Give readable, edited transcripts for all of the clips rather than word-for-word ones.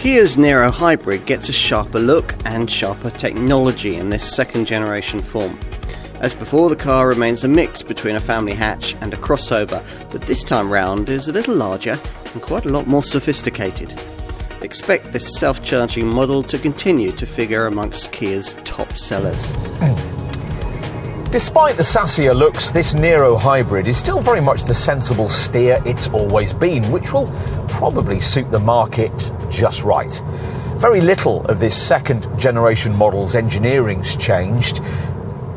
Kia's Niro hybrid gets a sharper look and sharper technology in this second generation form. As before, the car remains a mix between a family hatch and a crossover, but this time round is a little larger and quite a lot more sophisticated. Expect this self-charging model to continue to figure amongst Kia's top sellers. Despite the sassier looks, this Niro hybrid is still very much the sensible steer it's always been, which will probably suit the market just right. Very little of this second generation model's engineering's changed.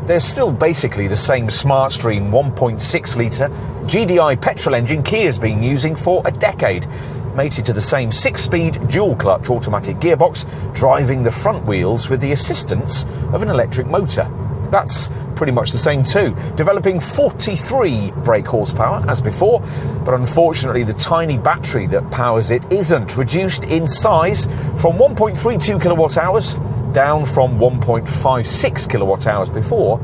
There's still basically the same SmartStream 1.6 litre GDI petrol engine Kia's been using for a decade, mated to the same 6-speed dual-clutch automatic gearbox, driving the front wheels with the assistance of an electric motor. That's pretty much the same too, developing 43 brake horsepower as before, but unfortunately the tiny battery that powers it isn't, reduced in size from 1.32 kilowatt hours down from 1.56 kilowatt hours before,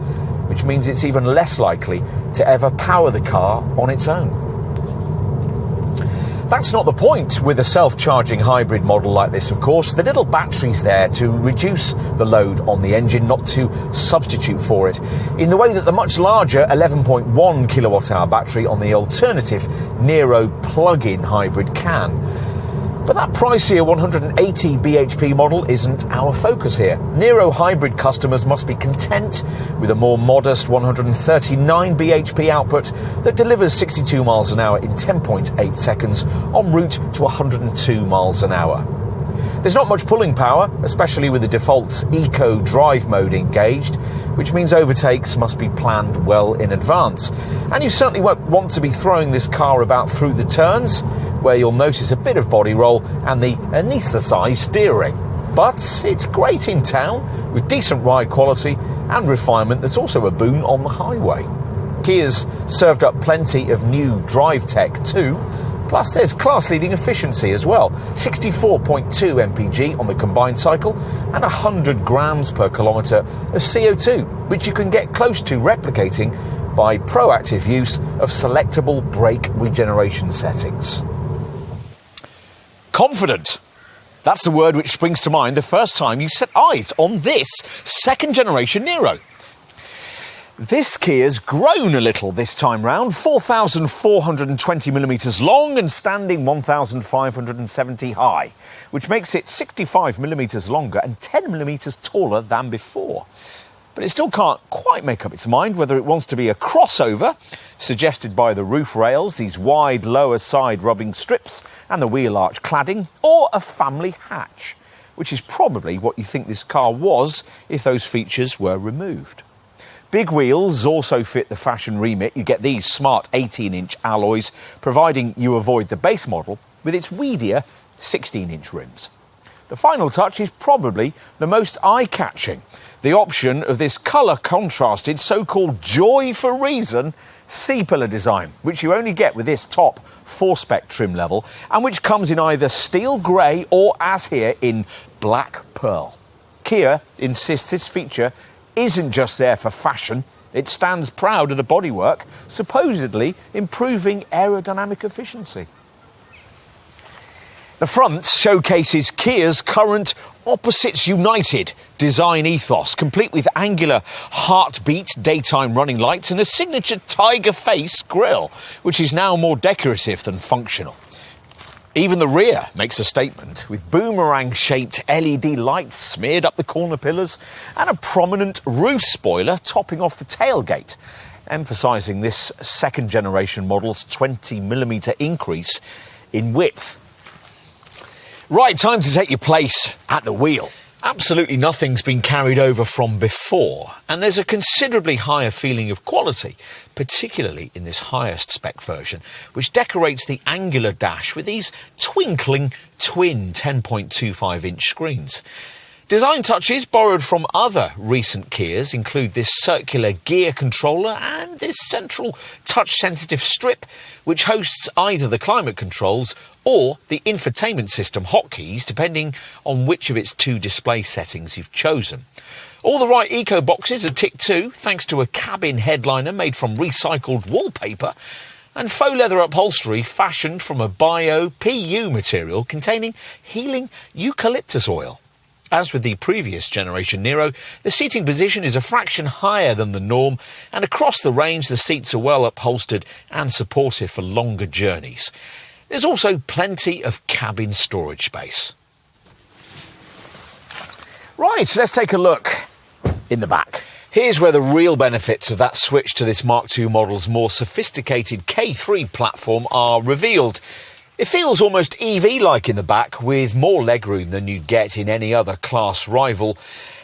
which means it's even less likely to ever power the car on its own. That's not the point with a self-charging hybrid model like this, of course. The little battery's there to reduce the load on the engine, not to substitute for it, in the way that the much larger 11.1 kilowatt-hour battery on the alternative Niro plug-in hybrid can. But that pricier 180 bhp model isn't our focus here. Niro hybrid customers must be content with a more modest 139 bhp output that delivers 62 miles an hour in 10.8 seconds en route to 102 miles an hour. There's not much pulling power, especially with the default Eco Drive mode engaged, which means overtakes must be planned well in advance. And you certainly won't want to be throwing this car about through the turns, where you'll notice a bit of body roll and the anaesthetised steering. But it's great in town, with decent ride quality and refinement that's also a boon on the highway. Kia's served up plenty of new drive tech too, plus there's class-leading efficiency as well, 64.2 mpg on the combined cycle and 100 grams per kilometre of CO2, which you can get close to replicating by proactive use of selectable brake regeneration settings. Confident. That's the word which springs to mind the first time you set eyes on this second generation Niro. This Kia's grown a little this time round, 4,420mm long and standing 1,570 high, which makes it 65mm longer and 10mm taller than before. But it still can't quite make up its mind whether it wants to be a crossover, suggested by the roof rails, these wide lower side rubbing strips and the wheel arch cladding, or a family hatch, which is probably what you think this car was if those features were removed. Big wheels also fit the fashion remit. You get these smart 18-inch alloys, providing you avoid the base model with its weedier 16-inch rims. The final touch is probably the most eye-catching, the option of this colour-contrasted so-called joy for reason C-pillar design, which you only get with this top 4-spec trim level, and which comes in either steel grey or, as here, in black pearl. Kia insists this feature isn't just there for fashion, it stands proud of the bodywork, supposedly improving aerodynamic efficiency. The front showcases Kia's current Opposites United design ethos, complete with angular heartbeat daytime running lights and a signature tiger face grille, which is now more decorative than functional. Even the rear makes a statement, with boomerang-shaped LED lights smeared up the corner pillars and a prominent roof spoiler topping off the tailgate, emphasising this second-generation model's 20mm increase in width. Right, time to take your place at the wheel. Absolutely nothing's been carried over from before, and there's a considerably higher feeling of quality, particularly in this highest spec version, which decorates the angular dash with these twinkling twin 10.25-inch screens. Design touches borrowed from other recent Kias include this circular gear controller and this central touch-sensitive strip, which hosts either the climate controls or the infotainment system hotkeys, depending on which of its two display settings you've chosen. All the right eco boxes are ticked too, thanks to a cabin headliner made from recycled wallpaper, and faux leather upholstery fashioned from a bio-PU material containing healing eucalyptus oil. As with the previous generation Niro, the seating position is a fraction higher than the norm, and across the range the seats are well upholstered and supportive for longer journeys. There's also plenty of cabin storage space. Right, let's take a look in the back. Here's where the real benefits of that switch to this Mark II model's more sophisticated K3 platform are revealed. It feels almost EV-like in the back, with more legroom than you'd get in any other class rival.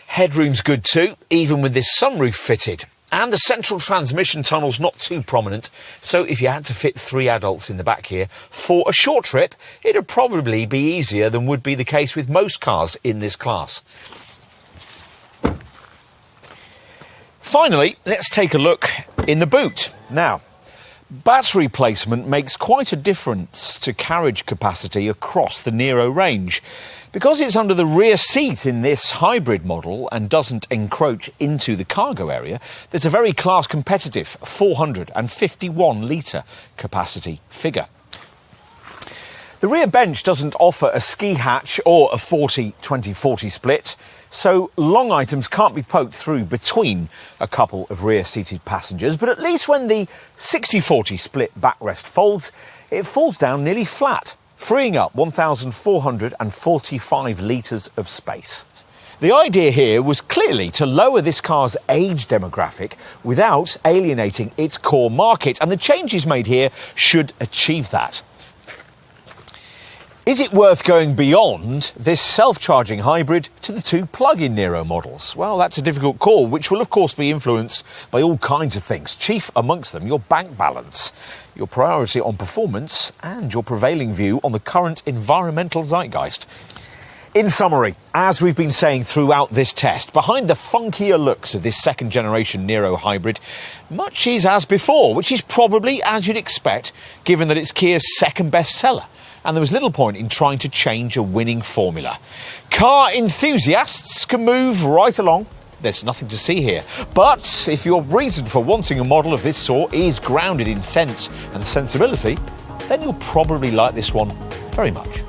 Headroom's good too, even with this sunroof fitted. And the central transmission tunnel's not too prominent, so if you had to fit 3 adults in the back here for a short trip, it'd probably be easier than would be the case with most cars in this class. Finally, let's take a look in the boot. Now, battery placement makes quite a difference to carriage capacity across the Niro range. Because it's under the rear seat in this hybrid model and doesn't encroach into the cargo area, there's a very class-competitive 451-litre capacity figure. The rear bench doesn't offer a ski hatch or a 40-20-40 split, so long items can't be poked through between a couple of rear-seated passengers, but at least when the 60-40 split backrest folds, it falls down nearly flat, freeing up 1,445 litres of space. The idea here was clearly to lower this car's age demographic without alienating its core market, and the changes made here should achieve that. Is it worth going beyond this self-charging hybrid to the 2 plug-in Niro models? Well, that's a difficult call, which will of course be influenced by all kinds of things, chief amongst them your bank balance, your priority on performance, and your prevailing view on the current environmental zeitgeist. In summary, as we've been saying throughout this test, behind the funkier looks of this second-generation Niro hybrid, much is as before, which is probably as you'd expect, given that it's Kia's second best seller. And there was little point in trying to change a winning formula. Car enthusiasts can move right along. There's nothing to see here. But if your reason for wanting a model of this sort is grounded in sense and sensibility, then you'll probably like this one very much.